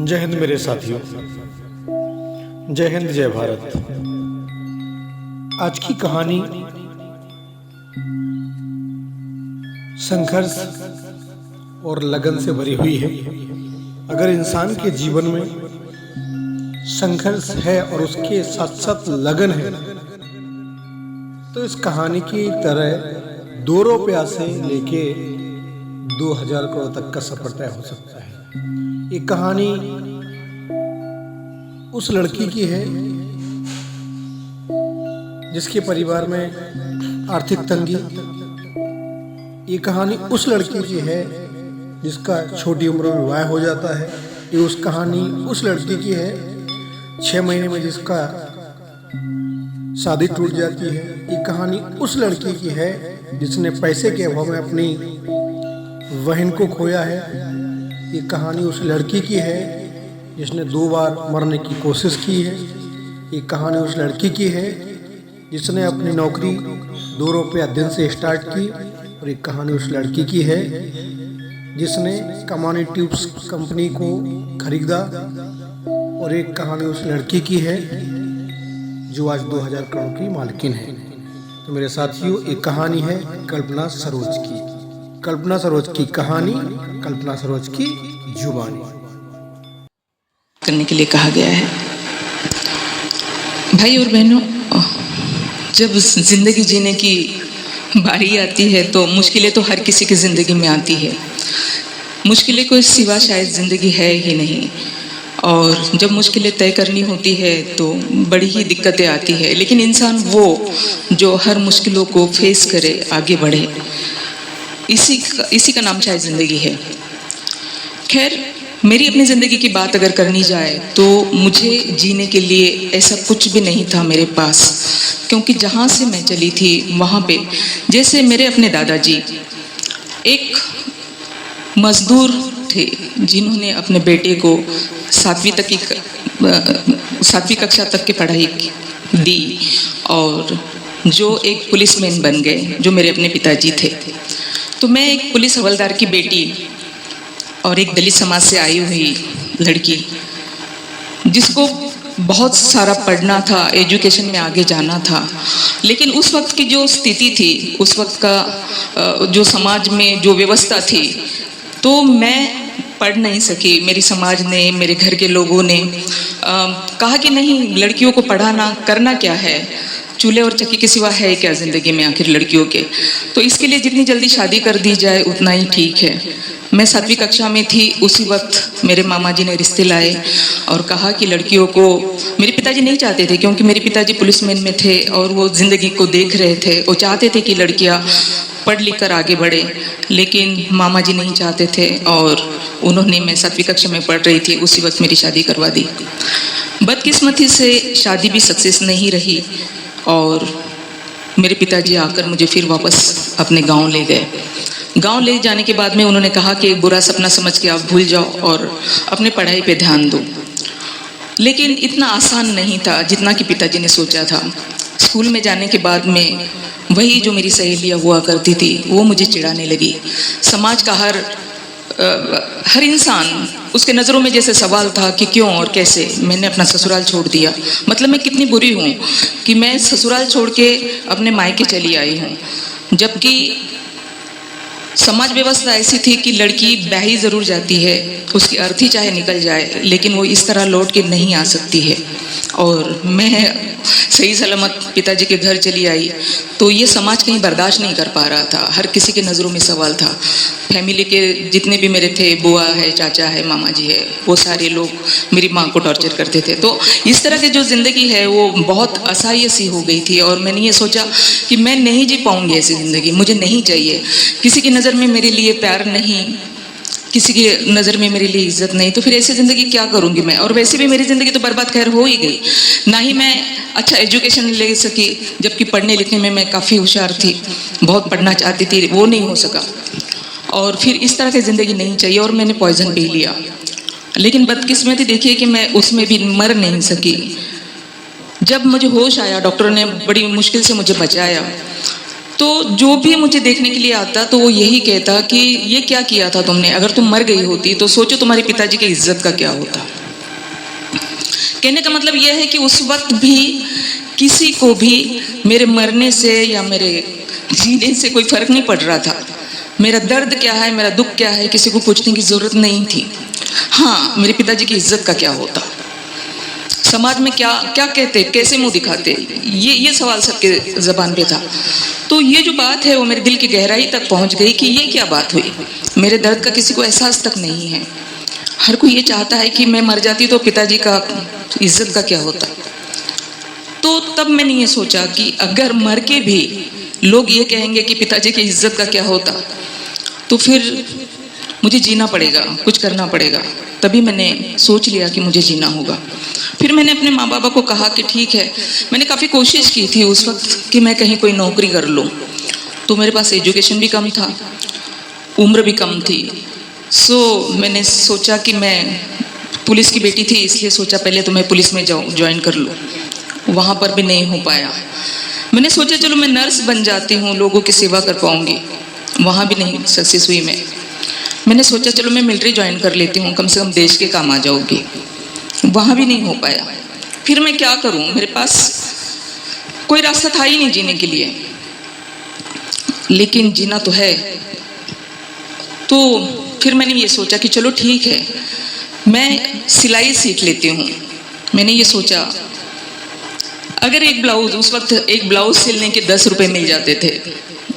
जय हिंद मेरे साथियों, जय हिंद जय भारत। आज की कहानी संघर्ष और लगन से भरी हुई है। अगर इंसान के जीवन में संघर्ष है और उसके साथ साथ लगन है तो इस कहानी की तरह 2 रुपया से लेके 2000 करोड़ तक का सफर तय हो सकता है। ये कहानी उस लड़की की है जिसके परिवार में आर्थिक तंगी। ये कहानी उस लड़की की है जिसका छोटी उम्र में विवाह हो जाता है। ये उस कहानी उस लड़की की है 6 महीने में जिसका शादी टूट जाती है। ये कहानी उस लड़की की है जिसने पैसे के अभाव में अपनी बहन को खोया है। ये कहानी उस लड़की की है जिसने 2 बार मरने की कोशिश की है। ये कहानी उस लड़की की है जिसने अपनी नौकरी 2 रुपया दिन से स्टार्ट की। और एक कहानी उस लड़की की है जिसने कमानी ट्यूब्स कंपनी को खरीदा। और एक कहानी उस लड़की की है जो आज 2000 करोड़ की मालकिन है। तो मेरे साथियों, एक कहानी है कल्पना सरोज की। कल्पना सरोज की कहानी, कल्पना सरोज की जुबानी करने के लिए कहा गया है। भाई और बहनों, जब जिंदगी जीने की बारी आती है तो मुश्किलें तो हर किसी की जिंदगी में आती है। मुश्किलें को सिवा शायद जिंदगी है ही नहीं। और जब मुश्किलें तय करनी होती है तो बड़ी ही दिक्कतें आती है, लेकिन इंसान वो जो हर मुश्किलों को फेस करे, आगे बढ़े, इसी का नाम शायद जिंदगी है। खैर, मेरी अपनी ज़िंदगी की बात अगर करनी जाए तो मुझे जीने के लिए ऐसा कुछ भी नहीं था मेरे पास, क्योंकि जहाँ से मैं चली थी वहाँ पे जैसे मेरे अपने दादाजी एक मजदूर थे जिन्होंने अपने बेटे को 7वीं कक्षा तक की पढ़ाई दी और जो एक पुलिसमैन बन गए, जो मेरे अपने पिताजी थे। तो मैं एक पुलिस हवलदार की बेटी और एक दलित समाज से आई हुई लड़की जिसको बहुत सारा पढ़ना था, एजुकेशन में आगे जाना था, लेकिन उस वक्त की जो स्थिति थी, उस वक्त का जो समाज में जो व्यवस्था थी, तो मैं पढ़ नहीं सकी। मेरी समाज ने, मेरे घर के लोगों ने कहा कि नहीं, लड़कियों को पढ़ाना करना क्या है, चूल्हे और चक्की के सिवा है क्या ज़िंदगी में आखिर लड़कियों के। तो इसके लिए जितनी जल्दी शादी कर दी जाए उतना ही ठीक है। मैं 7वीं कक्षा में थी, उसी वक्त मेरे मामा जी ने रिश्ते लाए और कहा कि लड़कियों को, मेरे पिताजी नहीं चाहते थे क्योंकि मेरे पिताजी पुलिसमैन में थे और वो ज़िंदगी को देख रहे थे। वो चाहते थे कि लड़कियां पढ़ लिख कर आगे बढ़े, लेकिन मामा जी नहीं चाहते थे और उन्होंने, मैं 7वीं कक्षा में पढ़ रही थी, उसी वक्त मेरी शादी करवा दी। बदकिस्मती से शादी भी सक्सेस नहीं रही और मेरे पिताजी आकर मुझे फिर वापस अपने गांव ले गए। गांव ले जाने के बाद में उन्होंने कहा कि एक बुरा सपना समझ के आप भूल जाओ और अपने पढ़ाई पे ध्यान दो। लेकिन इतना आसान नहीं था जितना कि पिताजी ने सोचा था। स्कूल में जाने के बाद में वही जो मेरी सहेलियाँ हुआ करती थी वो मुझे चिढ़ाने लगी। समाज का हर इंसान, उसके नज़रों में जैसे सवाल था कि क्यों और कैसे मैंने अपना ससुराल छोड़ दिया, मतलब मैं कितनी बुरी हूँ कि मैं ससुराल छोड़ के अपने मायके चली आई हूँ। जबकि समाज व्यवस्था ऐसी थी कि लड़की ब्याह ही ज़रूर जाती है, उसकी अर्थी चाहे निकल जाए, लेकिन वो इस तरह लौट के नहीं आ सकती है। और मैं सही सलामत पिताजी के घर चली आई तो ये समाज कहीं बर्दाश्त नहीं कर पा रहा था। हर किसी के नज़रों में सवाल था। फैमिली के जितने भी मेरे थे, बुआ है, चाचा है, मामा जी है, वो सारे लोग मेरी माँ को टॉर्चर करते थे। तो इस तरह की जो ज़िंदगी है वो बहुत असह्य सी हो गई थी और मैंने ये सोचा कि मैं नहीं जी पाऊँगी ऐसी ज़िंदगी, मुझे नहीं चाहिए। किसी की नज़र में मेरे लिए प्यार नहीं, किसी की नज़र में मेरे लिए इज्जत नहीं, तो फिर ऐसी ज़िंदगी क्या करूँगी मैं। और वैसे भी मेरी ज़िंदगी तो बर्बाद खैर हो ही गई, ना ही मैं अच्छा एजुकेशन ले सकी, जबकि पढ़ने लिखने में मैं काफ़ी होशियार थी, बहुत पढ़ना चाहती थी, वो नहीं हो सका। और फिर इस तरह की ज़िंदगी नहीं चाहिए और मैंने पॉइज़न पी लिया। लेकिन बदकिस्मती देखिए कि मैं उसमें भी मर नहीं सकी। जब मुझे होश आया, डॉक्टरों ने बड़ी मुश्किल से मुझे बचाया, तो जो भी मुझे देखने के लिए आता तो वो यही कहता कि ये क्या किया था तुमने, अगर तुम मर गई होती तो सोचो तुम्हारे पिताजी की इज्जत का क्या होता। कहने का मतलब यह है कि उस वक्त भी किसी को भी मेरे मरने से या मेरे जीने से कोई फर्क नहीं पड़ रहा था। मेरा दर्द क्या है, मेरा दुख क्या है, किसी को पूछने की जरूरत नहीं थी। हाँ, मेरे पिताजी की इज्जत का क्या होता, समाज में क्या क्या कहते, कैसे मुंह दिखाते, ये सवाल सबके जबान पे था। तो ये जो बात है वो मेरे दिल की गहराई तक पहुंच गई कि ये क्या बात हुई। मेरे दर्द का किसी को एहसास तक नहीं है। हर कोई ये चाहता है कि मैं मर जाती तो पिताजी का इज्जत का क्या होता। तो तब मैंने ये सोचा कि अगर मर के भी लोग ये कहेंगे कि पिताजी की इज्जत का क्या होता, तो फिर मुझे जीना पड़ेगा, कुछ करना पड़ेगा। तभी मैंने सोच लिया कि मुझे जीना होगा। फिर मैंने अपने माँ बाबा को कहा कि ठीक है, मैंने काफ़ी कोशिश की थी उस वक्त कि मैं कहीं कोई नौकरी कर लूँ। तो मेरे पास एजुकेशन भी कम था, उम्र भी कम थी। सो मैंने सोचा कि मैं पुलिस की बेटी थी, इसलिए सोचा पहले तो मैं पुलिस में ज्वाइन कर लूँ। वहाँ पर भी नहीं हो पाया। मैंने सोचा चलो मैं नर्स बन जाती हूँ, लोगों की सेवा कर पाऊँगी। वहाँ भी नहीं सक्सेस हुई मैं। मैंने सोचा चलो मैं मिलिट्री ज्वाइन कर लेती हूँ, कम से कम देश के काम आ जाऊँगी। वहाँ भी नहीं हो पाया। फिर मैं क्या करूँ, मेरे पास कोई रास्ता था ही नहीं जीने के लिए, लेकिन जीना तो है। तो फिर मैंने ये सोचा कि चलो ठीक है, मैं सिलाई सीख लेती हूँ। मैंने ये सोचा अगर एक ब्लाउज, उस वक्त एक ब्लाउज सिलने के 10 रुपये मिल जाते थे,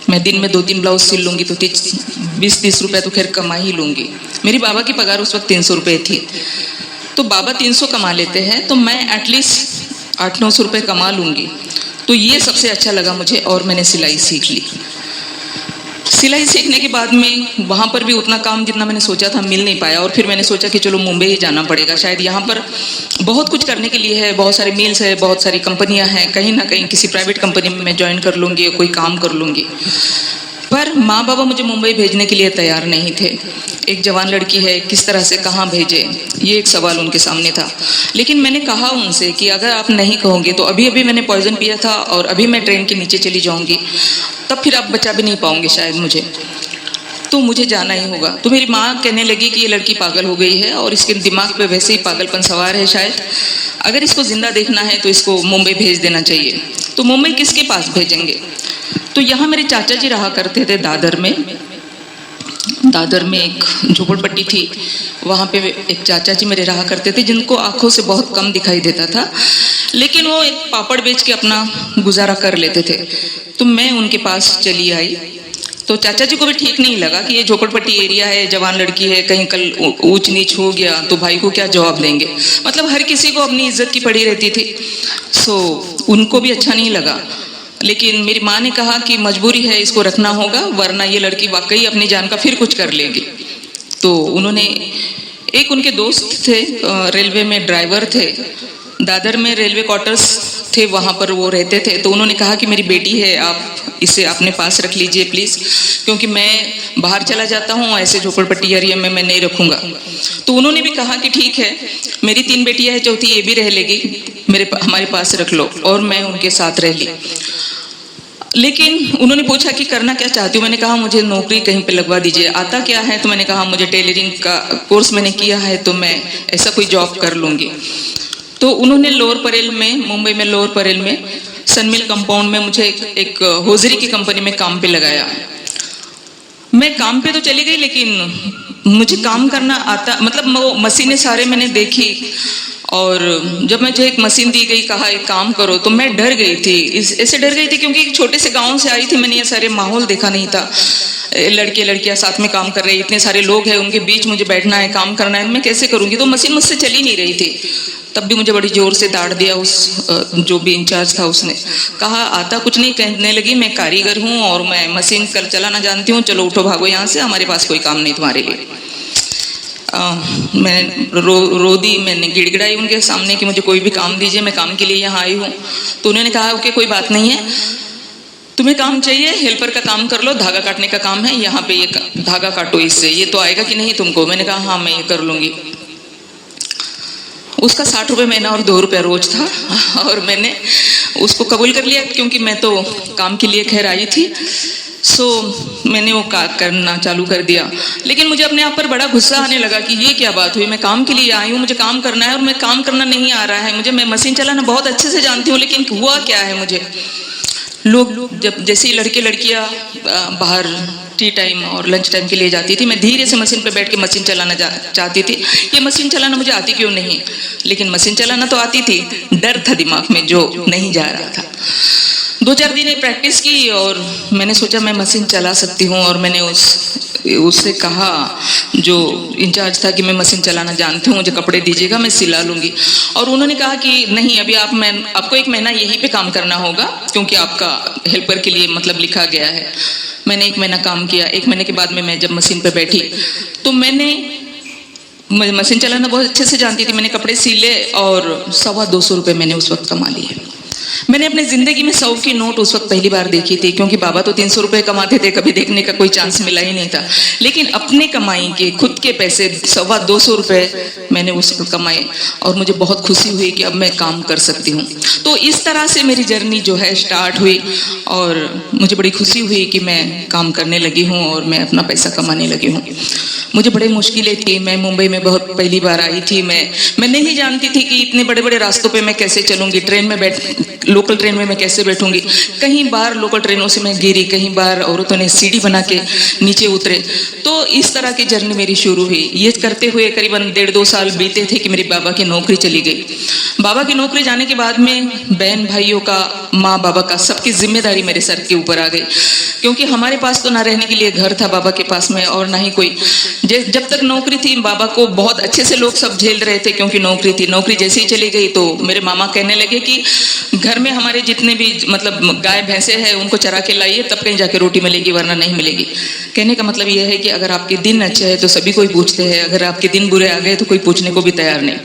मैं दिन में 2-3 ब्लाउज सिल लूँगी तो 20-30 रुपये तो खैर कमा ही लूँगी। मेरी बाबा की पगार उस वक्त 300 रुपये थी, तो बाबा 300 कमा लेते हैं तो मैं एटलीस्ट 800-900 रुपये कमा लूँगी। तो ये सबसे अच्छा लगा मुझे और मैंने सिलाई सीख ली। सिलाई सीखने के बाद में वहाँ पर भी उतना काम जितना मैंने सोचा था मिल नहीं पाया। और फिर मैंने सोचा कि चलो मुंबई ही जाना पड़ेगा, शायद यहाँ पर बहुत कुछ करने के लिए है, बहुत सारे मिल्स है, बहुत सारी कंपनियाँ हैं, कहीं ना कहीं किसी प्राइवेट कंपनी में मैं ज्वाइन कर लूँगी, कोई काम कर लूँगी। पर माँ बाबा मुझे मुंबई भेजने के लिए तैयार नहीं थे। एक जवान लड़की है, किस तरह से कहाँ भेजे, ये एक सवाल उनके सामने था। लेकिन मैंने कहा उनसे कि अगर आप नहीं कहोगे तो अभी अभी मैंने पॉइजन पिया था और अभी मैं ट्रेन के नीचे चली जाऊँगी, तब फिर आप बचा भी नहीं पाओगे शायद मुझे, तो मुझे जाना ही होगा। तो मेरी माँ कहने लगी कि ये लड़की पागल हो गई है और इसके दिमाग पे वैसे ही पागलपन सवार है शायद, अगर इसको जिंदा देखना है तो इसको मुंबई भेज देना चाहिए। तो मुंबई किसके पास भेजेंगे? तो यहाँ मेरे चाचा जी रहा करते थे दादर में। दादर में एक झोपड़पट्टी थी, वहाँ पे एक चाचा जी मेरे रहा करते थे, जिनको आंखों से बहुत कम दिखाई देता था, लेकिन वो एक पापड़ बेच के अपना गुजारा कर लेते थे। तो मैं उनके पास चली आई। तो चाचा जी को भी ठीक नहीं लगा कि ये झोपड़पट्टी एरिया है, जवान लड़की है, कहीं कल ऊंच नीच हो गया तो भाई को क्या जवाब देंगे। मतलब हर किसी को अपनी इज्जत की पड़ी रहती थी। सो उनको भी अच्छा नहीं लगा। लेकिन मेरी माँ ने कहा कि मजबूरी है, इसको रखना होगा, वरना ये लड़की वाकई अपनी जान का फिर कुछ कर लेगी। तो उन्होंने, एक उनके दोस्त थे, रेलवे में ड्राइवर थे, दादर में रेलवे क्वार्टर्स थे, वहाँ पर वो रहते थे। तो उन्होंने कहा कि मेरी बेटी है, आप इसे अपने पास रख लीजिए प्लीज़, क्योंकि मैं बाहर चला जाता हूँ, ऐसे झोपड़पट्टी एरिया में मैं नहीं रखूँगा। तो उन्होंने भी कहा कि ठीक है, मेरी 3 बेटियाँ हैं, चौथी ये भी रह लेगी, हमारे पास रख लो। और मैं उनके साथ रह ली। लेकिन उन्होंने पूछा कि करना क्या चाहती हूँ। मैंने कहा मुझे नौकरी कहीं पे लगवा दीजिए। आता क्या है? तो मैंने कहा मुझे टेलरिंग का कोर्स मैंने किया है, तो मैं ऐसा कोई जॉब कर लूँगी। तो उन्होंने लोअर परेल में, मुंबई में लोअर परेल में सनमिल कंपाउंड में मुझे एक होजरी की कंपनी में काम पे लगाया। मैं काम पे तो चली गई, लेकिन मुझे काम करना आता, मतलब वो मशीनें सारे मैंने देखी। और जब मुझे एक मशीन दी गई, कहा एक काम करो, तो मैं डर गई थी। ऐसे डर गई थी क्योंकि एक छोटे से गांव से आई थी, मैंने ये सारे माहौल देखा नहीं था। लड़के लड़कियां साथ में काम कर रहे, इतने सारे लोग हैं, उनके बीच मुझे बैठना है, काम करना है, मैं कैसे करूँगी। तो मशीन मुझसे चली नहीं रही थी। तब भी मुझे बड़ी जोर से डांट दिया उस जो भी इंचार्ज था, उसने कहा आता कुछ नहीं। कहने लगी मैं कारीगर हूँ और मैं मशीन कर चलाना जानती हूँ, चलो उठो भागो यहाँ से, हमारे पास कोई काम नहीं तुम्हारे लिए। मैं रो दी, मैंने गिड़गिड़ाई उनके सामने कि मुझे कोई भी काम दीजिए, मैं काम के लिए यहाँ आई हूँ। तो उन्होंने कहा ओके कोई बात नहीं है, तुम्हें काम चाहिए, हेल्पर का काम कर लो, धागा काटने का काम है, यहाँ पे ये धागा काटो इससे, ये तो आएगा कि नहीं तुमको। मैंने कहा हाँ मैं ये कर लूँगी। उसका 60 रुपये महीना और 2 रुपये रोज था, और मैंने उसको कबूल कर लिया क्योंकि मैं तो काम के लिए खैर आई थी। मैंने वो करना चालू कर दिया। लेकिन मुझे अपने आप पर बड़ा गुस्सा आने लगा कि ये क्या बात हुई, मैं काम के लिए आई हूँ, मुझे काम करना है और मैं काम करना नहीं आ रहा है मुझे। मैं मशीन चलाना बहुत अच्छे से जानती हूँ, लेकिन हुआ क्या है मुझे, लोग जब जैसे ही लड़के लड़कियाँ बाहर टी टाइम और लंच टाइम के लिए जाती थी, मैं धीरे से मशीन पे बैठ के मशीन चलाना चाहती थी। ये मशीन चलाना मुझे आती क्यों नहीं, लेकिन मशीन चलाना तो आती थी, डर था दिमाग में जो नहीं जा रहा था। 2-4 दिन प्रैक्टिस की और मैंने सोचा मैं मशीन चला सकती हूँ, और मैंने उससे कहा जो इंचार्ज था कि मैं मशीन चलाना जानती हूँ, मुझे कपड़े दीजिएगा, मैं सिला लूँगी। और उन्होंने कहा कि नहीं, अभी आपको 1 महीना यहीं पे काम करना होगा क्योंकि आपका हेल्पर के लिए मतलब लिखा गया है। मैंने 1 महीना काम किया। 1 महीने के बाद में मैं जब मशीन पे बैठी तो मैंने मशीन चलाना बहुत अच्छे से जानती थी। मैंने कपड़े सिले और 225 रुपये मैंने उस वक्त कमा लिए। मैंने अपनी ज़िंदगी में 100 की नोट उस वक्त पहली बार देखी थी, क्योंकि बाबा तो 300 रुपये कमाते थे, कभी देखने का कोई चांस मिला ही नहीं था। लेकिन अपने कमाई के खुद के पैसे 225 रुपये मैंने उस वक्त कमाए और मुझे बहुत खुशी हुई कि अब मैं काम कर सकती हूँ। तो इस तरह से मेरी जर्नी जो है स्टार्ट हुई और मुझे बड़ी खुशी हुई कि मैं काम करने लगी हूँ और मैं अपना पैसा कमाने लगी हूँ। मुझे बड़ी मुश्किलें थी। मैं मुंबई में बहुत पहली बार आई थी। मैं नहीं जानती थी कि इतने बड़े बड़े रास्तों पे मैं कैसे चलूँगी, लोकल ट्रेन में मैं कैसे बैठूंगी। कहीं बार लोकल ट्रेनों से मैं गिरी, कहीं बार औरतों ने सीढ़ी बना के नीचे उतरे। तो इस तरह की जर्नी मेरी शुरू हुई। ये करते हुए करीबन 1.5-2 साल बीते थे कि मेरे बाबा की नौकरी चली गई। बाबा की नौकरी जाने के बाद में बहन भाइयों का, माँ बाबा का, सबकी जिम्मेदारी मेरे सर के ऊपर आ गई, क्योंकि हमारे पास तो ना रहने के लिए घर था बाबा के पास में और ना ही कोई। जब तक नौकरी थी बाबा को बहुत अच्छे से लोग सब झेल रहे थे क्योंकि नौकरी थी। नौकरी जैसे ही चली गई तो मेरे मामा कहने लगे कि घर में हमारे जितने भी मतलब गाय भैंसे हैं उनको चरा के लाइए, तब कहीं जाके रोटी मिलेगी, वरना नहीं मिलेगी। कहने का मतलब यह है कि अगर आपके दिन अच्छे हैं तो सभी कोई पूछते हैं, अगर आपके दिन बुरे आ गए तो कोई पूछने को भी तैयार नहीं।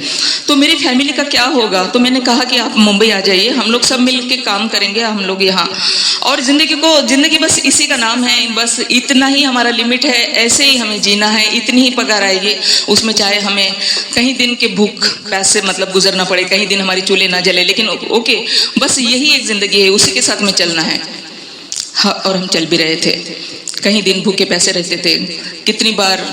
तो मेरी फैमिली का क्या होगा। तो मैंने कहा कि आप मुंबई आ जाइए, हम लोग सब मिल के काम करेंगे, हम लोग यहाँ। और जिंदगी बस इसी का नाम है, बस इतना ही हमारा लिमिट है, ऐसे ही हमें जीना है, इतनी ही पगार आएगी, उसमें चाहे हमें कहीं दिन के भूख प्यास से मतलब गुजरना पड़े, कहीं दिन हमारी चूल्हे ना जले, लेकिन ओके, बस यही एक जिंदगी है, उसी के साथ में चलना है। हाँ, और हम चल भी रहे थे। कहीं दिन भूखे पैसे रहते थे। कितनी बार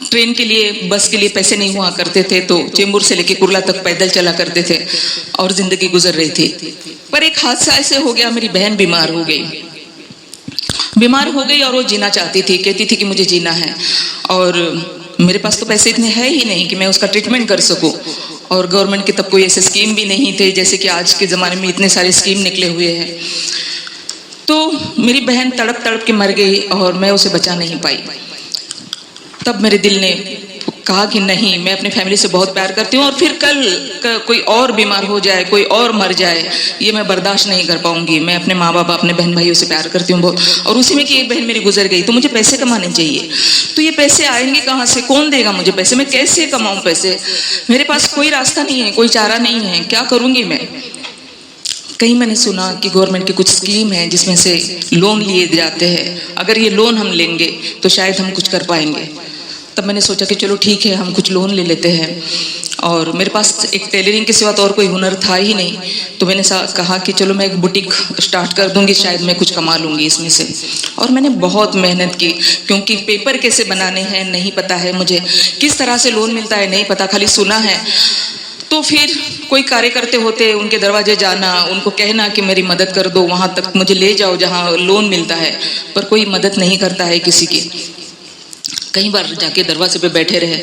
ट्रेन के लिए, बस के लिए पैसे नहीं हुआ करते थे तो चेंबूर से लेके कुर्ला तक पैदल चला करते थे और जिंदगी गुजर रही थी। पर एक हादसा ऐसे हो गया, मेरी बहन बीमार हो गई और वो जीना चाहती थी, कहती थी कि मुझे जीना है। और मेरे पास तो पैसे इतने हैं ही नहीं कि मैं उसका ट्रीटमेंट कर सकूं, और गवर्नमेंट की तब कोई ऐसे स्कीम भी नहीं थे जैसे कि आज के ज़माने में इतने सारे स्कीम निकले हुए हैं। तो मेरी बहन तड़प तड़प के मर गई और मैं उसे बचा नहीं पाई। तब मेरे दिल ने कहा कि नहीं, मैं अपनी फैमिली से बहुत प्यार करती हूँ और फिर कल कोई और बीमार हो जाए, कोई और मर जाए, ये मैं बर्दाश्त नहीं कर पाऊंगी। मैं अपने माँ बाप, अपने बहन भाइयों से प्यार करती हूँ बहुत, और उसी में कि एक बहन मेरी गुजर गई। तो मुझे पैसे कमाने चाहिए। तो ये पैसे आएंगे कहाँ से, कौन देगा मुझे पैसे, मैं कैसे कमाऊँ पैसे। मेरे पास कोई रास्ता नहीं है, कोई चारा नहीं है, क्या करूँगी मैं। कहीं मैंने सुना कि गवर्नमेंट की कुछ स्कीम है जिसमें से लोन लिए जाते हैं, अगर ये लोन हम लेंगे तो शायद हम कुछ कर पाएंगे। तब मैंने सोचा कि चलो ठीक है, हम कुछ लोन ले लेते हैं। और मेरे पास एक टेलरिंग के सिवा तो और कोई हुनर था ही नहीं। तो मैंने कहा कि चलो मैं एक बुटीक स्टार्ट कर दूंगी, शायद मैं कुछ कमा लूँगी इसमें से। और मैंने बहुत मेहनत की, क्योंकि पेपर कैसे बनाने हैं नहीं पता है मुझे, किस तरह से लोन मिलता है नहीं पता, खाली सुना है। तो फिर कोई कार्यकर्ते होते, उनके दरवाजे जाना, उनको कहना कि मेरी मदद कर दो, वहाँ तक मुझे ले जाओ जहाँ लोन मिलता है, पर कोई मदद नहीं करता है किसी की। कई बार जाके दरवाजे पे बैठे रहे।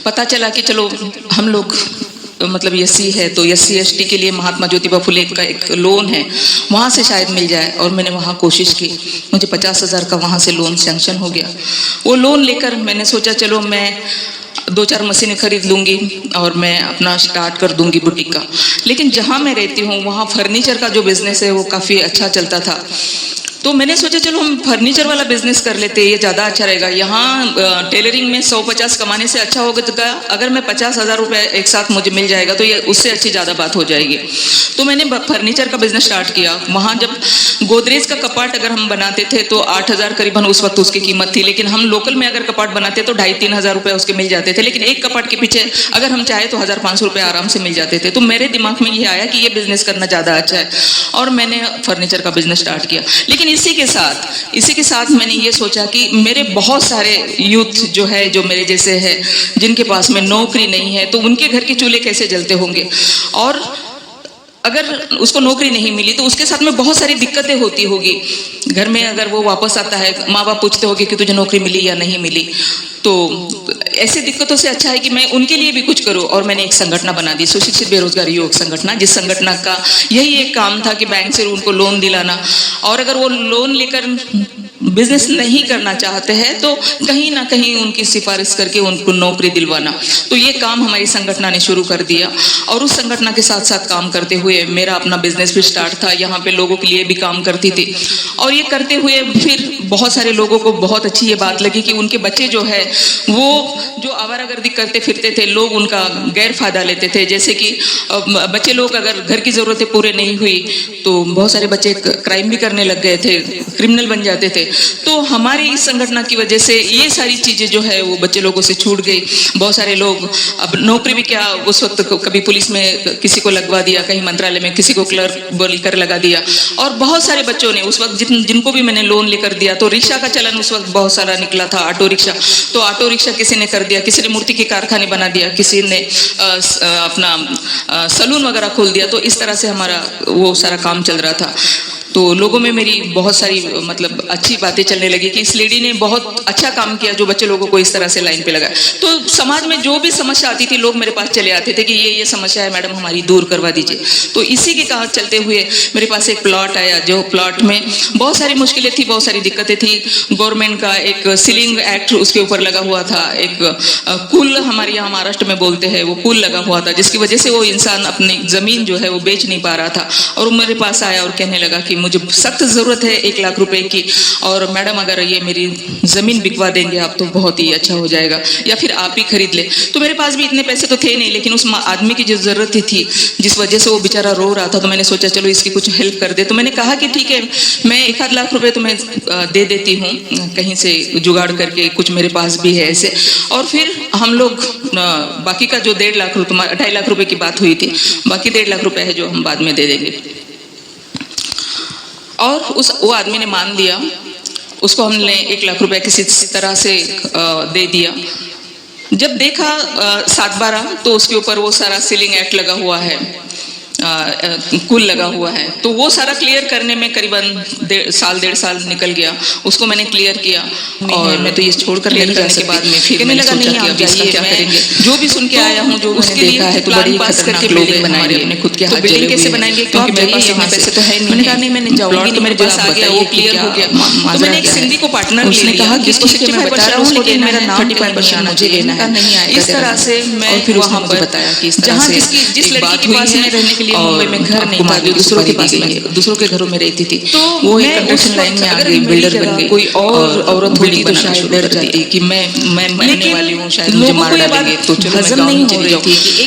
पता चला कि चलो हम लोग मतलब एससी है तो SC/ST के लिए महात्मा ज्योतिबा फुले का एक लोन है, वहाँ से शायद मिल जाए। और मैंने वहाँ कोशिश की, मुझे 50,000 का वहाँ से लोन सैंक्शन हो गया। वो लोन लेकर मैंने सोचा चलो मैं 2-4 मशीनें खरीद लूँगी और मैं अपना स्टार्ट कर दूँगी बुटीक का। लेकिन जहाँ मैं रहती हूँ वहाँ फर्नीचर का जो बिज़नेस है वो काफ़ी अच्छा चलता था। तो तो मैंने सोचा चलो हम फर्नीचर वाला बिजनेस कर लेते हैं, ये ज़्यादा अच्छा रहेगा। यहाँ टेलरिंग में 150 कमाने से अच्छा होगा तो अगर मैं 50,000 रुपये एक साथ मुझे मिल जाएगा तो ये उससे अच्छी ज़्यादा बात हो जाएगी। तो मैंने फर्नीचर का बिजनेस स्टार्ट किया। वहाँ जब गोदरेज का कपाट अगर हम बनाते थे तो 8,000 करीबन उस वक्त उसकी कीमत थी, लेकिन हम लोकल में अगर कपाट बनाते तो 2,500-3 हज़ार रुपये उसके मिल जाते थे, लेकिन एक कपाट के पीछे अगर हम चाहे तो 1,500 रुपये आराम से मिल जाते थे। तो मेरे दिमाग में ये आया कि ये बिजनेस करना ज़्यादा अच्छा है और मैंने फर्नीचर का बिजनेस स्टार्ट किया। लेकिन इसी के साथ मैंने ये सोचा कि मेरे बहुत सारे यूथ जो है, जो मेरे जैसे है, जिनके पास में नौकरी नहीं है, तो उनके घर के चूल्हे कैसे जलते होंगे, और अगर उसको नौकरी नहीं मिली तो उसके साथ में बहुत सारी दिक्कतें होती होगी। घर में अगर वो वापस आता है, माँ बाप पूछते होंगे कि तुझे नौकरी मिली या नहीं मिली। तो ऐसी दिक्कतों से अच्छा है कि मैं उनके लिए भी कुछ करूं। और मैंने एक संगठन बना दी, सुशिक्षित बेरोजगार युवक संगठन, जिस संगठन का यही एक काम था कि बैंक से उनको लोन दिलाना, और अगर वो लोन लेकर बिजनेस नहीं करना चाहते हैं तो कहीं ना कहीं उनकी सिफारिश करके उनको नौकरी दिलवाना। तो ये काम हमारी संगठन ने शुरू कर दिया, और उस संगठन के साथ साथ काम करते हुए मेरा अपना बिजनेस भी स्टार्ट था। यहाँ पे लोगों के लिए भी काम करती थी, और ये करते हुए फिर बहुत सारे लोगों को बहुत अच्छी ये बात लगी कि उनके बच्चे जो है वो जो आवारागर्दी करते फिरते थे, लोग उनका गैर फायदा लेते थे। जैसे कि बच्चे लोग अगर घर की ज़रूरतें पूरे नहीं हुई तो बहुत सारे बच्चे क्राइम भी करने लग गए थे, क्रिमिनल बन जाते थे। तो हमारी इस संगठन की वजह से ये सारी चीज़ें जो है वो बच्चे लोगों से छूट गई। बहुत सारे लोग अब नौकरी भी क्या, उस वक्त कभी पुलिस में किसी को लगवा दिया, कहीं मंत्रालय में किसी को क्लर्क बोलकर लगा दिया। और बहुत सारे बच्चों ने उस वक्त जिनको भी मैंने लोन लेकर दिया, तो रिक्शा का चलन उस वक्त बहुत सारा निकला था, ऑटो रिक्शा। तो ऑटो रिक्शा किसी ने कर दिया, किसी ने मूर्ति के कारखाने बना दिया, किसी ने अपना सलून वगैरह खोल दिया। तो इस तरह से हमारा वो सारा काम चल रहा था। तो लोगों में मेरी बहुत सारी मतलब अच्छी बातें चलने लगी कि इस लेडी ने बहुत अच्छा काम किया जो बच्चे लोगों को इस तरह से लाइन पे लगाया। तो समाज में जो भी समस्या आती थी लोग मेरे पास चले आते थे कि ये समस्या है मैडम, हमारी दूर करवा दीजिए। तो इसी के कारण चलते हुए मेरे पास एक प्लॉट आया, जो प्लॉट में बहुत सारी मुश्किलें थी, बहुत सारी दिक्कतें थी। गवर्नमेंट का एक सीलिंग एक्ट उसके ऊपर लगा हुआ था, एक कुल हमारे यहाँ महाराष्ट्र में बोलते हैं, वो कुल लगा हुआ था, जिसकी वजह से वो इंसान अपनी ज़मीन जो है वो बेच नहीं पा रहा था। और वो मेरे पास आया और कहने लगा कि मुझे सख्त ज़रूरत है 1 लाख रुपए की, और मैडम अगर ये मेरी ज़मीन बिकवा देंगे आप तो बहुत ही अच्छा हो जाएगा, या फिर आप ही खरीद ले। तो मेरे पास भी इतने पैसे तो थे नहीं, लेकिन उस आदमी की जो ज़रूरत थी जिस वजह से वो बेचारा रो रहा था, तो मैंने सोचा चलो इसकी कुछ हेल्प कर दे। तो मैंने कहा कि ठीक है, मैं 1 लाख रुपए तो मैं दे देती हूँ कहीं से जुगाड़ करके, कुछ मेरे पास भी है ऐसे। और फिर हम लोग बाकी का जो 1.5 लाख रुपये, 2.5 लाख रुपए की बात हुई थी, बाकी 1.5 लाख रुपए है जो हम बाद में दे देंगे। और वो आदमी ने मान लिया, उसको हमने 1 लाख रुपए किसी तरह से दे दिया। जब देखा 7/12 तो उसके ऊपर वो सारा सीलिंग एक्ट लगा हुआ है, कुल लगा हुआ है। तो वो सारा क्लियर करने में करीबन 1.5 साल निकल गया। उसको मैंने क्लियर किया, और मैं तो ये छोड़कर नहीं जा सकती। बाद में फिर मैंने सोचा कि अब इसका क्या करेंगे। जो भी सुन के आया हूँ, जो उसके देखा है, तो बड़ी खतरनाक लोग बनाएंगे अपने खुद के हाथ जले हुए। कैसे बनाएंगे, क्योंकि मेरे पास यहाँ पैसे तो है नहीं। मैंने कहा नहीं, मैंने जाऊंगी, तो मेरे पास आ गया, वो क्लियर हो गया। तो मैंने एक सिंधी को पार्टनर उसने कहा कि इसको 65% लेकिन मेरा नाम 35% मुझे लेना है, नहीं आएगा। इस तरह से मैं वहाँ पर बताया कि इस तरह से जिस लड़की के पास में रहने के लिए मुंबई में घर नहीं था, जो दूसरों के पास में, दूसरों के घरों में रहती थी, तो वो एक कंडक्शन लाइन में आ गई, बिल्डर बन गई। कोई और औरत होती तो शायद डर जाती कि मैं मरने वाली हूँ, शायद मुझे मार डालेंगे, तो चलो मैं गाँव चली जाऊँ।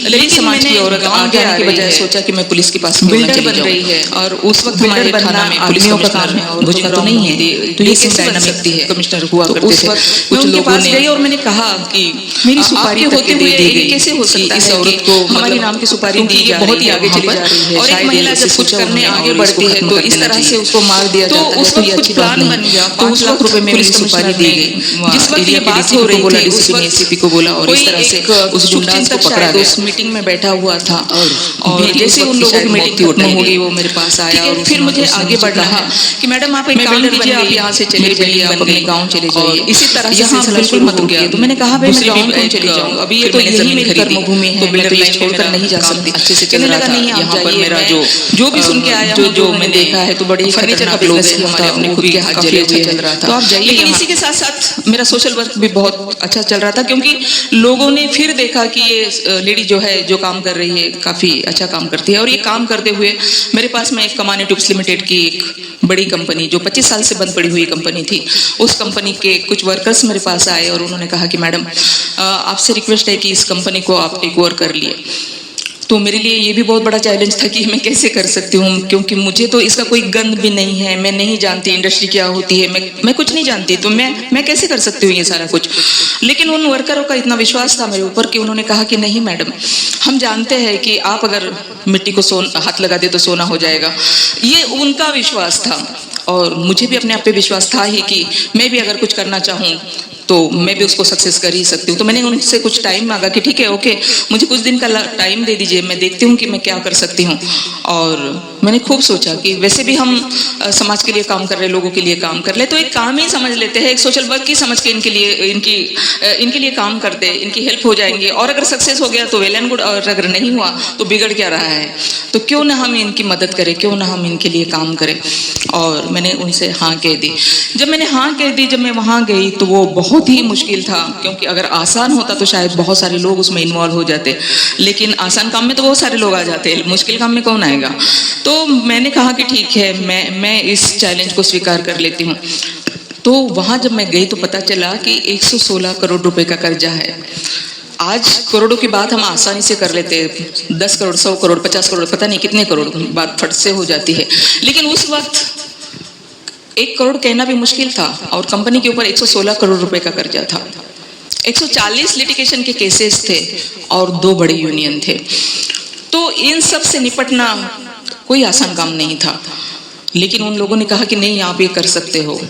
लेकिन समाज की औरत गाँव जाने के बजाय सोचा कि मैं पुलिस के पास बिल्डर बन रही है। और उस वक्त हमारे थाना में पुलिस कमिश्नर है, और मुझे तो नहीं है, तो ये कैसे डायनामिक कमिश्नर हुआ करते थे। कुछ लोगों ने, और मैंने कहा कि मेरी सुपारी होते हुए कैसे हो सकता है इस औरत को हमारे नाम की सुपारी दी जा रही है, बहुत ही आगे चली जा रही है। और एक महिला जब कुछ करने आगे बढ़ती है तो इस तरह से उसको मार दिया जाता है, तो उस वक्त कुछ प्लान बन गया। 5 लाख रुपए में पुलिस सुपारी दी गई। जिस वक्त ये बात हो रही थी, उस वक्त एसीपी को बोला, और इस तरह से उस गुंडा को पकड़ा गया। उस मीटिंग में बैठा हुआ था, और जैसे उन लोगों की मीटिंग खत्म हो गई, वो मेरे पास आया, और फिर मुझे आगे बढ़ना है कि मैडम आप एक काम कीजिए, आप यहाँ से चले जाइए, आप अपने गाँव चले जाइए, इसी तरह से यहाँ बिल्कुल मत गया। तो मैंने कहा भाई मैं गाँव क्यों चले जाऊँ, अभी ये तो यही मेरी कर्मभूमि है, मैं तो ये छोड़कर नहीं जा सकती। अच्छे से चल रहा था, यहाँ वहाँ पर मेरा जो भी सुन के आया जो मैंने देखा है तो बड़ी फर्नीचर का बिजनेस हमारे अपने खुद के हाथ जले हुए चल रहा था। तो आप जाइए, लेकिन इसी के साथ साथ मेरा सोशल वर्क भी बहुत अच्छा चल रहा था, क्योंकि लोगों ने फिर देखा कि ये लेडी जो है जो काम कर रही है काफ़ी अच्छा काम करती है। और ये काम करते हुए मेरे पास में एक कमानी ट्यूब्स लिमिटेड की एक बड़ी कंपनी जो 25 साल से बंद पड़ी हुई कंपनी थी, उस कंपनी के कुछ वर्कर्स मेरे पास आए और उन्होंने कहा कि मैडम आपसे रिक्वेस्ट है कि इस कंपनी को आप टेक ओवर कर लिए। तो मेरे लिए ये भी बहुत बड़ा चैलेंज था कि मैं कैसे कर सकती हूँ, क्योंकि मुझे तो इसका कोई गंध भी नहीं है, मैं नहीं जानती इंडस्ट्री क्या होती है, मैं कुछ नहीं जानती, तो मैं कैसे कर सकती हूँ ये सारा कुछ। लेकिन उन वर्करों का इतना विश्वास था मेरे ऊपर कि उन्होंने कहा कि नहीं मैडम, हम जानते हैं कि आप अगर मिट्टी को हाथ लगा दे तो सोना हो जाएगा। ये उनका विश्वास था और मुझे भी अपने आप पे विश्वास था ही कि मैं भी अगर कुछ करना चाहूँ तो मैं भी उसको सक्सेस कर ही सकती हूँ। तो मैंने उनसे कुछ टाइम मांगा कि ठीक है, ओके, मुझे कुछ दिन का टाइम दे दीजिए, मैं देखती हूँ कि मैं क्या कर सकती हूँ। और मैंने खूब सोचा कि वैसे भी हम समाज के लिए काम कर रहे, लोगों के लिए काम कर रहे, तो एक काम ही समझ लेते हैं, एक सोशल वर्क की समझ के इनके लिए काम करते, इनकी हेल्प हो जाएंगे। और अगर सक्सेस हो गया तो वेल एंड गुड, और अगर नहीं हुआ तो बिगड़ क्या रहा है, तो क्यों ना हम इनकी मदद करें, क्यों ना हम इनके लिए काम करें। और मैंने उनसे हाँ कह दी। जब मैंने हाँ कह दी, जब मैं वहाँ गई तो वो बहुत ही मुश्किल था, क्योंकि अगर आसान होता तो शायद बहुत सारे लोग उसमें इन्वॉल्व हो जाते, लेकिन आसान काम में तो बहुत सारे लोग आ जाते, मुश्किल काम में कौन आएगा। तो मैंने कहा कि ठीक है, मैं इस चैलेंज को स्वीकार कर लेती हूँ। तो वहाँ जब मैं गई तो पता चला कि 116 करोड़ रुपए का कर्जा है। आज करोड़ों की बात हम आसानी से कर लेते, 10 करोड़, 100 करोड़, 50 करोड़, पता नहीं कितने करोड़, बात फट से हो जाती है। लेकिन उस वक्त 1 करोड़ कहना भी मुश्किल था और कंपनी के ऊपर 116 करोड़ रुपए का कर्जा था। 140 लिटिगेशन के केसेस थे और 2 बड़े यूनियन थे। तो इन सब से निपटना कोई आसान काम नहीं था, लेकिन उन लोगों ने कहा कि नहीं, आप ये कर सकते हो।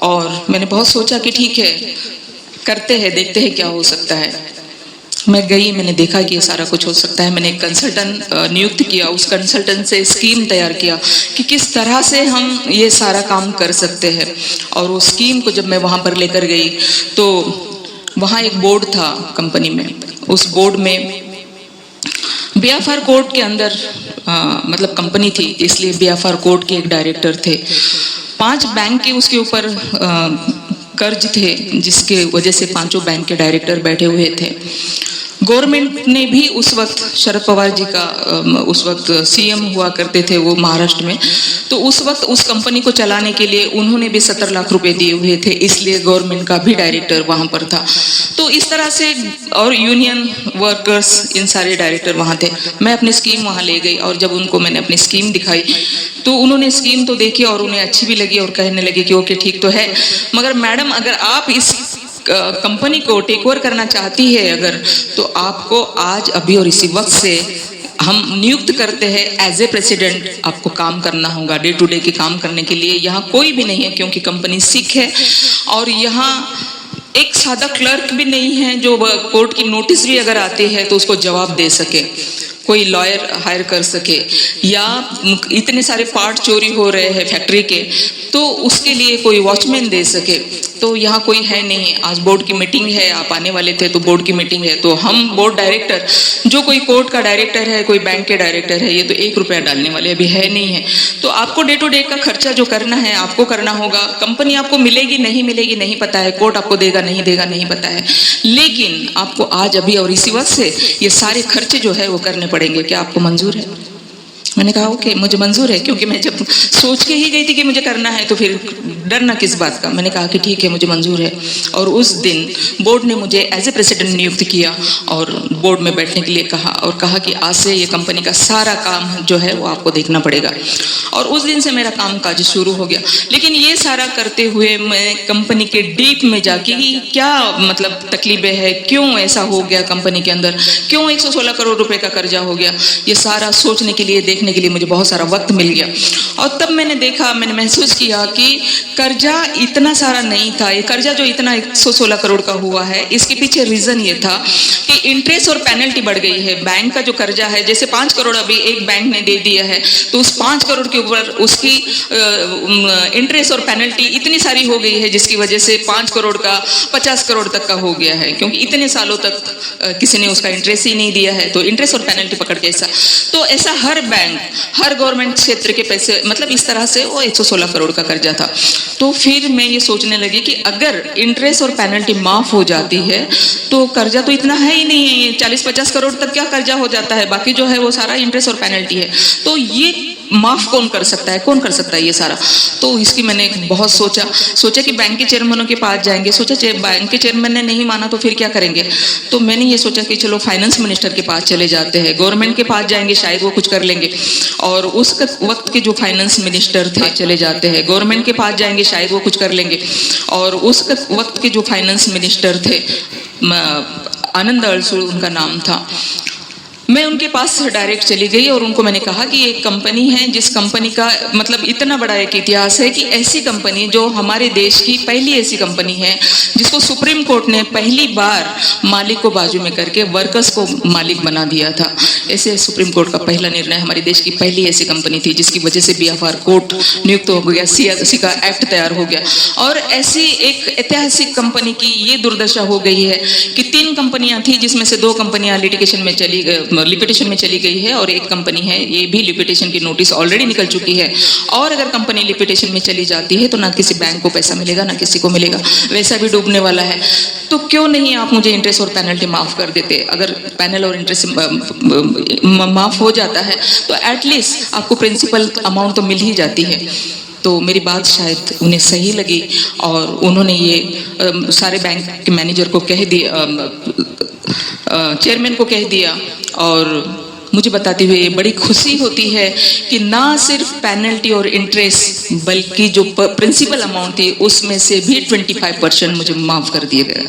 और मैंने बहुत सोचा कि ठीक है, करते हैं, देखते हैं क्या हो सकता है। मैं गई, मैंने देखा कि ये सारा कुछ हो सकता है। मैंने एक कंसल्टेंट नियुक्त किया, उस कंसल्टेंट से स्कीम तैयार किया कि किस तरह से हम ये सारा काम कर सकते हैं। और वो स्कीम को जब मैं वहाँ पर लेकर गई तो वहाँ एक बोर्ड था कंपनी में, उस बोर्ड में बीएफआर कोड के अंदर मतलब कंपनी थी, इसलिए बीएफआर कोड के एक डायरेक्टर थे, 5 बैंक के उसके ऊपर कर्ज थे, जिसके वजह से 5 बैंक के डायरेक्टर बैठे हुए थे। गवर्नमेंट ने भी उस वक्त, शरद पवार जी का उस वक्त सीएम हुआ करते थे वो महाराष्ट्र में, तो उस वक्त उस कंपनी को चलाने के लिए उन्होंने भी 17 लाख रुपए दिए हुए थे, इसलिए गवर्नमेंट का भी डायरेक्टर वहाँ पर था। तो इस तरह से, और यूनियन वर्कर्स, इन सारे डायरेक्टर वहाँ थे। मैं अपनी स्कीम वहाँ ले गई और जब उनको मैंने अपनी स्कीम दिखाई तो उन्होंने स्कीम तो देखी और उन्हें अच्छी भी लगी और कहने लगे कि ओके ठीक तो है, मगर मैडम अगर आप इस कंपनी को टेक ओवर करना चाहती है अगर, तो आपको आज अभी और इसी वक्त से हम नियुक्त करते हैं एज ए प्रेसिडेंट, आपको काम करना होगा, डे टू डे के काम करने के लिए। यहाँ कोई भी नहीं है क्योंकि कंपनी सिख है और यहाँ एक सादा क्लर्क भी नहीं है जो कोर्ट की नोटिस भी अगर आती है तो उसको जवाब दे सके, कोई लॉयर हायर कर सके, या इतने सारे पार्ट चोरी हो रहे हैं फैक्ट्री के तो उसके लिए कोई वॉचमैन दे सके, तो यहाँ कोई है नहीं। आज बोर्ड की मीटिंग है, आप आने वाले थे तो बोर्ड की मीटिंग है, तो हम बोर्ड डायरेक्टर, जो कोई कोर्ट का डायरेक्टर है, कोई बैंक के डायरेक्टर है, ये तो 1 रुपया डालने वाले अभी है नहीं है। तो आपको डे टू डे का खर्चा जो करना है आपको करना होगा। कंपनी आपको मिलेगी नहीं पता है, कोर्ट आपको देगा नहीं देगा नहीं पता है, लेकिन आपको आज अभी और इसी वक्त से ये सारे खर्चे जो है वो करने पड़ेंगे। क्या आपको मंजूर है? मैंने कहा ओके, मुझे मंजूर है, क्योंकि मैं जब सोच के ही गई थी कि मुझे करना है तो फिर डरना किस बात का। मैंने कहा कि ठीक है, मुझे मंजूर है। और उस दिन बोर्ड ने मुझे एज ए प्रेसिडेंट नियुक्त किया और बोर्ड में बैठने के लिए कहा और कहा कि आज से ये कंपनी का सारा काम जो है वो आपको देखना पड़ेगा। और उस दिन से मेरा काम काज शुरू हो गया। लेकिन ये सारा करते हुए मैं कंपनी के डीप में जाके क्या मतलब तकलीफें हैं, क्यों ऐसा हो गया कंपनी के अंदर, क्यों 116 करोड़ रुपए का कर्जा हो गया, ये सारा सोचने के लिए, देखने के लिए मुझे बहुत सारा वक्त मिल गया। और तब मैंने देखा, मैंने महसूस किया कि कर्जा इतना सारा नहीं था। ये कर्जा जो इतना 116 करोड़ का हुआ है, इसके पीछे रीज़न ये था कि इंटरेस्ट और पेनल्टी बढ़ गई है। बैंक का जो कर्जा है, जैसे 5 करोड़ अभी एक बैंक ने दे दिया है, तो उस 5 करोड़ के ऊपर उसकी इंटरेस्ट और पेनल्टी इतनी सारी हो गई है, जिसकी वजह से 5 करोड़ का 50 करोड़ तक का हो गया है, क्योंकि इतने सालों तक किसी ने उसका इंटरेस्ट ही नहीं दिया है। तो इंटरेस्ट और पेनल्टी पकड़ के ऐसा हर बैंक, हर गवर्नमेंट क्षेत्र के पैसे, मतलब इस तरह से वो 116 करोड़ का कर्जा था। तो फिर मैं ये सोचने लगी कि अगर इंटरेस्ट और पेनल्टी माफ हो जाती है तो कर्जा तो इतना है ही नहीं है, ये 40-50 करोड़ तक क्या कर्जा हो जाता है, बाकी जो है वो सारा इंटरेस्ट और पेनल्टी है। तो ये माफ कौन कर सकता है, कौन कर सकता है ये सारा? तो इसकी मैंने बहुत सोचा कि बैंक के चेयरमैनों के पास जाएंगे। सोचा बैंक के चेयरमैन ने नहीं माना तो फिर क्या करेंगे? तो मैंने ये सोचा कि चलो फाइनेंस मिनिस्टर के पास चले जाते हैं, गवर्नमेंट के पास जाएंगे, शायद वो कुछ कर लेंगे। और उस वक्त के जो फाइनेंस मिनिस्टर थे, चले जाते हैं गवर्नमेंट के पास जाएंगे, शायद वो कुछ कर लेंगे। और उस वक्त के जो फाइनेंस मिनिस्टर थे, आनंद अडसूळ उनका नाम था, मैं उनके पास डायरेक्ट चली गई और उनको मैंने कहा कि एक कंपनी है, जिस कंपनी का मतलब इतना बड़ा एक इतिहास है कि ऐसी कंपनी जो हमारे देश की पहली ऐसी कंपनी है जिसको सुप्रीम कोर्ट ने पहली बार मालिक को बाजू में करके वर्कर्स को मालिक बना दिया था। ऐसे सुप्रीम कोर्ट का पहला निर्णय, हमारे देश की पहली ऐसी कंपनी थी जिसकी वजह से BFR कोर्ट नियुक्त हो गया, CRC का एक्ट तैयार हो गया। और ऐसी एक ऐतिहासिक कंपनी की ये दुर्दशा हो गई है कि 3 कंपनियां थी, जिसमें से 2 कंपनियां लिटिगेशन में चली गई है और एक कंपनी है, ये भी लिपिटेशन की नोटिस ऑलरेडी निकल चुकी है। और अगर कंपनी लिपिटेशन में चली जाती है तो ना किसी बैंक को पैसा मिलेगा, ना किसी को मिलेगा, वैसा भी डूबने वाला है। तो क्यों नहीं आप मुझे इंटरेस्ट और पेनल्टी माफ कर देते? अगर पैनल और इंटरेस्ट माफ हो जाता है तो एटलीस्ट आपको प्रिंसिपल अमाउंट तो मिल ही जाती है। तो मेरी बात शायद उन्हें सही लगी और उन्होंने ये सारे बैंक के मैनेजर को कह दिया, चेयरमैन को कह दिया। और मुझे बताते हुए ये बड़ी खुशी होती है कि ना सिर्फ पेनल्टी और इंटरेस्ट बल्कि जो प्रिंसिपल अमाउंट थी उसमें से भी 25% मुझे माफ़ कर दिया गया,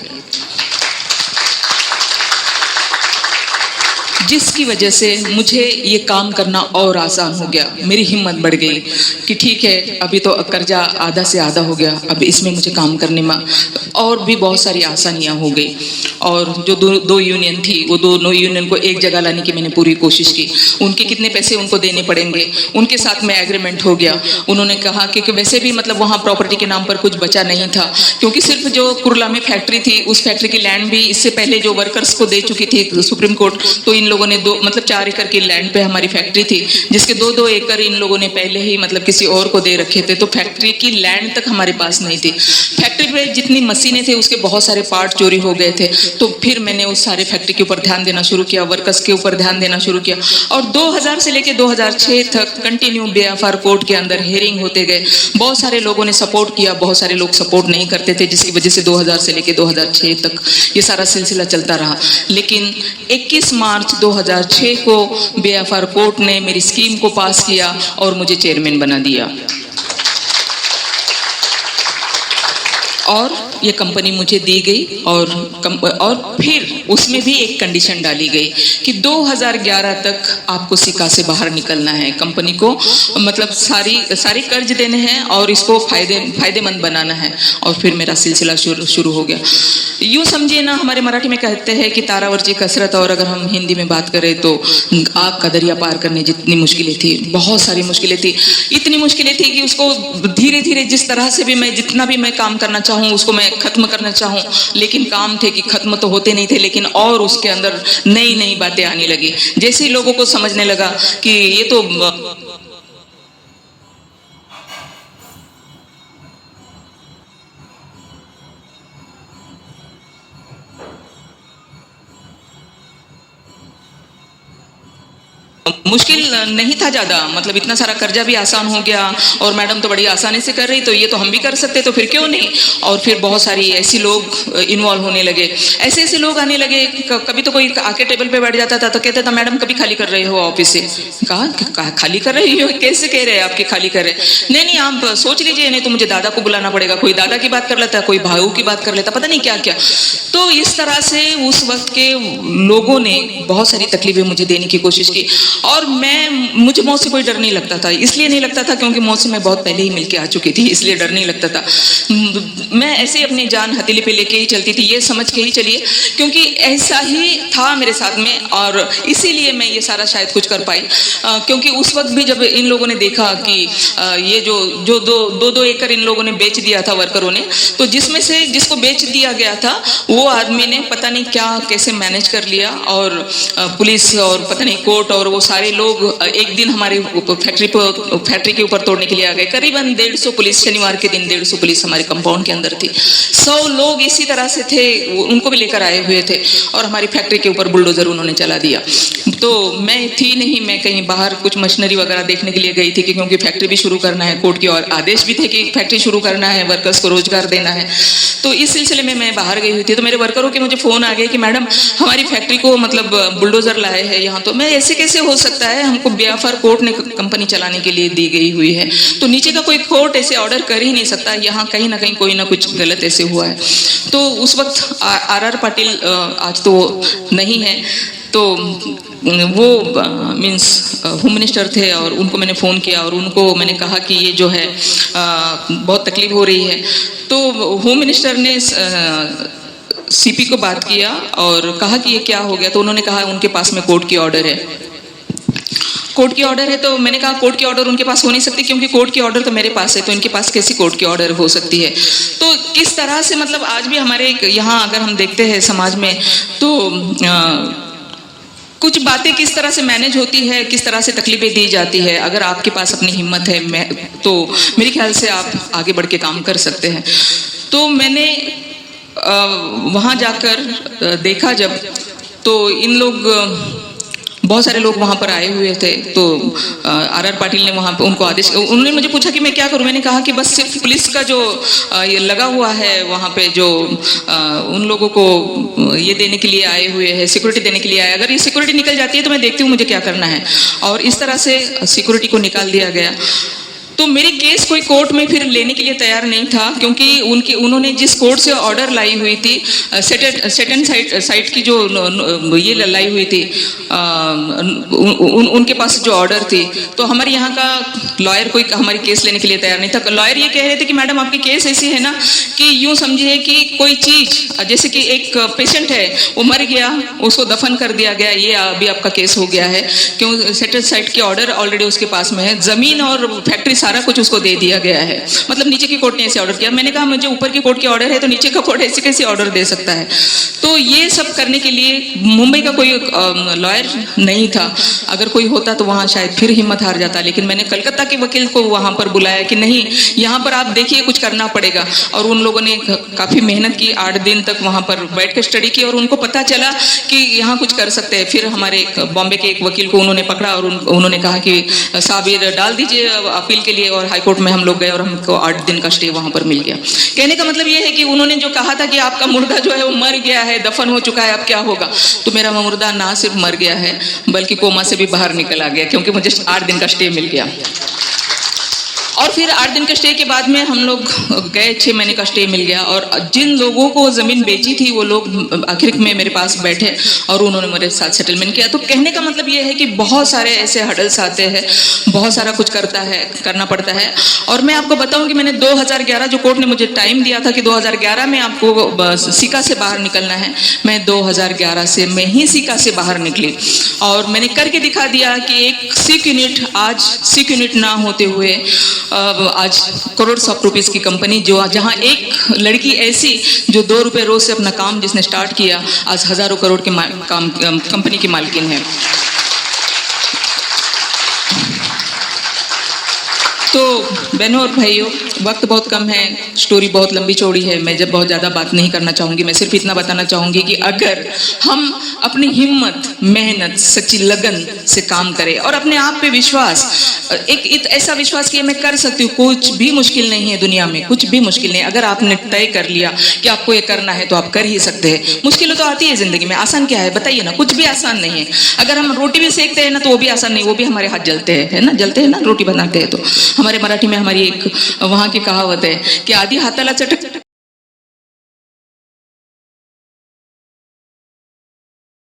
जिसकी वजह से मुझे ये काम करना और आसान हो गया। मेरी हिम्मत बढ़ गई कि ठीक है, अभी तो कर्जा आधा से आधा हो गया, अब इसमें मुझे काम करने में और भी बहुत सारी आसानियाँ हो गई। और जो दो यूनियन थी, वो दोनों यूनियन को एक जगह लाने की मैंने पूरी कोशिश की। उनके कितने पैसे उनको देने पड़ेंगे, उनके साथ में एग्रीमेंट हो गया। उन्होंने कहा कि वैसे भी मतलब वहाँ प्रॉपर्टी के नाम पर कुछ बचा नहीं था, क्योंकि सिर्फ जो कुरला में फैक्ट्री थी, उस फैक्ट्री की लैंड भी इससे पहले जो वर्कर्स को दे चुकी थी सुप्रीम कोर्ट। तो इन लोगों ने 4 एकड़ की लैंड पे हमारी फैक्ट्री थी, जिसके 2-2 एकड़ इन लोगों ने पहले ही मतलब किसी और को दे रखे थे। तो फैक्ट्री की लैंड तक हमारे पास नहीं थी। फैक्ट्री पे जितनी मशीनें थे उसके बहुत सारे पार्ट चोरी हो गए थे। तो फिर मैंने उस सारे फैक्ट्री के ऊपर ध्यान देना शुरू किया, वर्कर्स के ऊपर ध्यान देना शुरू किया। और 2000 से लेकर 2006 तक कंटिन्यू BFR कोर्ट के अंदर हियरिंग होते गए। बहुत सारे लोगों ने सपोर्ट किया, बहुत सारे लोग सपोर्ट नहीं करते थे, जिसकी वजह से 2000 से लेकर 2006 तक ये सारा सिलसिला चलता रहा। लेकिन 21 मार्च 2006 को BFR कोर्ट ने मेरी स्कीम को पास किया और मुझे चेयरमैन बना दिया। और ये कंपनी मुझे दी गई और फिर उसमें भी एक कंडीशन डाली गई कि 2011 तक आपको सिक्का से बाहर निकलना है। कंपनी को मतलब सारी कर्ज देने हैं और इसको फायदेमंद बनाना है। और फिर मेरा सिलसिला शुरू हो गया। यूँ समझिए ना, हमारे मराठी में कहते हैं कि तारावरची कसरत, और अगर हम हिंदी में बात करें तो आग का दरिया पार करने जितनी मुश्किलें थी, बहुत सारी मुश्किलें थी। इतनी मुश्किलें थी कि उसको धीरे धीरे जिस तरह से भी मैं जितना भी मैं काम करना चाहूँ उसको मैं खत्म करना चाहूँ, लेकिन काम थे कि खत्म तो होते नहीं थे, लेकिन और उसके अंदर नई नई बातें आने लगी। जैसे ही लोगों को समझने लगा कि ये तो मुश्किल नहीं था ज़्यादा, मतलब इतना सारा कर्जा भी आसान हो गया और मैडम तो बड़ी आसानी से कर रही, तो ये तो हम भी कर सकते, तो फिर क्यों नहीं। और फिर बहुत सारी ऐसी लोग इन्वॉल्व होने लगे, ऐसे लोग आने लगे। कभी तो कोई आके टेबल पे बैठ जाता था तो कहता था मैडम कभी खाली कर रहे हो ऑफिस से। कहा खाली कर रही हो? कैसे कह रहे हैं आपके खाली कर रहे? नहीं आप सोच लीजिए, नहीं तो मुझे दादा को बुलाना पड़ेगा। कोई दादा की बात कर लेता, कोई भाऊ की बात कर लेता, पता नहीं क्या क्या। तो इस तरह से उस वक्त के लोगों ने बहुत सारी तकलीफें मुझे देने की कोशिश की। और मुझे मौत से कोई डर नहीं लगता था। इसलिए नहीं लगता था क्योंकि मौत से मैं बहुत पहले ही मिलके आ चुकी थी, इसलिए डर नहीं लगता था। मैं ऐसे ही अपनी जान हथेली पे लेके ही चलती थी, ये समझ के ही चलिए, क्योंकि ऐसा ही था मेरे साथ में, और इसीलिए मैं ये सारा शायद कुछ कर पाई। क्योंकि उस वक्त भी जब इन लोगों ने देखा कि ये जो दो एकड़ इन लोगों ने बेच दिया था वर्करों ने, तो जिसमें से जिसको बेच दिया गया था वो आदमी ने पता नहीं क्या कैसे मैनेज कर लिया, और पुलिस और पता नहीं कोर्ट और वो सारे लोग एक दिन हमारे फैक्ट्री के ऊपर तोड़ने के लिए आ गए। करीबन 150 पुलिस, शनिवार के दिन 150 पुलिस हमारे कंपाउंड के अंदर थी। 100 लोग इसी तरह से थे, उनको भी लेकर आए हुए थे, और हमारी फैक्ट्री के ऊपर बुलडोजर उन्होंने चला दिया। तो मैं थी नहीं, मैं कहीं बाहर कुछ मशीनरी वगैरह देखने के लिए गई थी कि क्योंकि फैक्ट्री भी शुरू करना है, कोर्ट के और आदेश भी थे कि फैक्ट्री शुरू करना है, वर्कर्स को रोजगार देना है। तो इस सिलसिले में मैं बाहर गई हुई थी। तो मेरे वर्करों के मुझे फ़ोन आ गए कि मैडम हमारी फैक्ट्री को मतलब बुलडोजर लाए हैं यहाँ। तो मैं ऐसे कैसे हो सकता है, हमको BFR कोर्ट ने कंपनी चलाने के लिए दी गई हुई है, तो नीचे का कोई कोर्ट ऐसे ऑर्डर कर ही नहीं सकता, यहाँ कहीं ना कहीं कोई ना कुछ गलत ऐसे हुआ है। तो उस वक्त RR पाटिल आज तो नहीं है, तो वो मीन्स होम मिनिस्टर थे, और उनको मैंने फ़ोन किया और उनको मैंने कहा कि ये जो है बहुत तकलीफ हो रही है। तो होम मिनिस्टर ने CP को बात किया और कहा कि ये क्या हो गया। तो उन्होंने कहा उनके पास में कोर्ट की ऑर्डर है, कोर्ट की ऑर्डर है। तो मैंने कहा कोर्ट की ऑर्डर उनके पास हो नहीं सकती, क्योंकि कोर्ट की ऑर्डर तो मेरे पास है, तो इनके पास कैसी कोर्ट की ऑर्डर हो सकती है। तो किस तरह से मतलब आज भी हमारे यहाँ अगर हम देखते हैं समाज में, तो कुछ बातें किस तरह से मैनेज होती है, किस तरह से तकलीफें दी जाती है। अगर आपके पास अपनी हिम्मत है तो मेरे ख्याल से आप आगे बढ़ के काम कर सकते हैं। तो मैंने वहाँ जाकर देखा जब, तो इन लोग बहुत सारे लोग वहाँ पर आए हुए थे। तो RR पाटिल ने वहाँ पर उनको आदेश, उन्होंने मुझे पूछा कि मैं क्या करूँ। मैंने कहा कि बस सिर्फ पुलिस का जो ये लगा हुआ है वहाँ पे, जो उन लोगों को ये देने के लिए आए हुए हैं, सिक्योरिटी देने के लिए आए, अगर ये सिक्योरिटी निकल जाती है तो मैं देखती हूँ मुझे क्या करना है। और इस तरह से सिक्योरिटी को निकाल दिया गया। तो मेरी केस कोई कोर्ट में फिर लेने के लिए तैयार नहीं था, क्योंकि उन्होंने जिस कोर्ट से ऑर्डर लाई हुई थी, सेटन साइट की जो ये लाई हुई थी, उनके पास जो ऑर्डर थी, तो हमारे यहाँ का लॉयर कोई हमारी केस लेने के लिए तैयार नहीं था। लॉयर ये कह रहे थे कि मैडम आपकी केस ऐसी है ना कि यूँ समझिए कि कोई चीज़, जैसे कि एक पेशेंट है वो मर गया, उसको दफन कर दिया गया, ये अभी आपका केस हो गया है, क्यों सेटल साइट की ऑर्डर ऑलरेडी उसके पास में है, ज़मीन और फैक्ट्री सारा कुछ उसको दे दिया गया है। मतलब नीचे की कोर्ट ने ऐसे ऑर्डर किया। मैंने कहा मुझे ऊपर की कोर्ट की ऑर्डर है, तो नीचे का कोर्ट ऐसे कैसे ऑर्डर दे सकता है। तो ये सब करने के लिए मुंबई का कोई लॉयर नहीं था। अगर कोई होता तो वहाँ शायद फिर हिम्मत हार जाता, लेकिन मैंने कलकत्ता के वकील को वहाँ पर बुलाया कि नहीं, यहाँ पर आप देखिए कुछ करना पड़ेगा। और उन लोगों ने काफ़ी मेहनत की, 8 दिन तक वहाँ पर बैठ कर स्टडी की, और उनको पता चला कि यहाँ कुछ कर सकते हैं। फिर हमारे बॉम्बे के एक वकील को उन्होंने पकड़ा और उन्होंने कहा कि साबिर डाल दीजिए अपील के लिए, और हाई कोर्ट में हम लोग गए और हमको 8 दिन का स्टे वहाँ पर मिल गया। कहने का मतलब ये है कि उन्होंने जो कहा था कि आपका मुर्दा जो है वो मर गया है, दफन हो चुका है, अब क्या होगा, तो मेरा मुर्दा ना सिर्फ मर गया है बल्कि कोमा से भी बाहर निकल आ गया, क्योंकि मुझे 8 दिन का स्टे मिल गया। और फिर 8 दिन के स्टे के बाद में हम लोग गए, 6 महीने का स्टे मिल गया। और जिन लोगों को ज़मीन बेची थी वो लोग आखिर में मेरे पास बैठे और उन्होंने मेरे साथ सेटलमेंट किया। तो कहने का मतलब ये है कि बहुत सारे ऐसे हडल्स आते हैं, बहुत सारा कुछ करना पड़ता है। और मैं आपको बताऊं कि मैंने 2011 जो कोर्ट ने मुझे टाइम दिया था कि 2011 में आपको सीका से बाहर निकलना है, मैं 2011 से मैं ही सीका से बाहर निकली और मैंने करके दिखा दिया कि एक सिक यूनिट, आज सिक यूनिट ना होते हुए आज करोड़ ऑफ रुपीस की कंपनी, जो जहां एक लड़की ऐसी जो 2 रुपए रोज से अपना काम जिसने स्टार्ट किया, आज हजारों करोड़ की कंपनी की मालकिन है। तो बहनों और भाइयों, वक्त बहुत कम है, स्टोरी बहुत लंबी चौड़ी है, मैं जब बहुत ज़्यादा बात नहीं करना चाहूँगी। मैं सिर्फ इतना बताना चाहूँगी कि अगर हम अपनी हिम्मत, मेहनत, सच्ची लगन से काम करें और अपने आप पे विश्वास, एक ऐसा विश्वास कि मैं कर सकती हूँ, कुछ भी मुश्किल नहीं है दुनिया में, कुछ भी मुश्किल नहीं। अगर आपने तय कर लिया कि आपको ये करना है तो आप कर ही सकते हैं। मुश्किलें तो आती है ज़िंदगी में, आसान क्या है बताइए ना, कुछ भी आसान नहीं है। अगर हम रोटी भी सेकते हैं ना तो वो भी आसान नहीं, वो भी हमारे हाथ जलते हैं, है ना, जलते हैं ना रोटी बनाते हैं। तो हमारे मराठी में हमारी एक वहाँ की कहावत है कि आधी हाताला चटक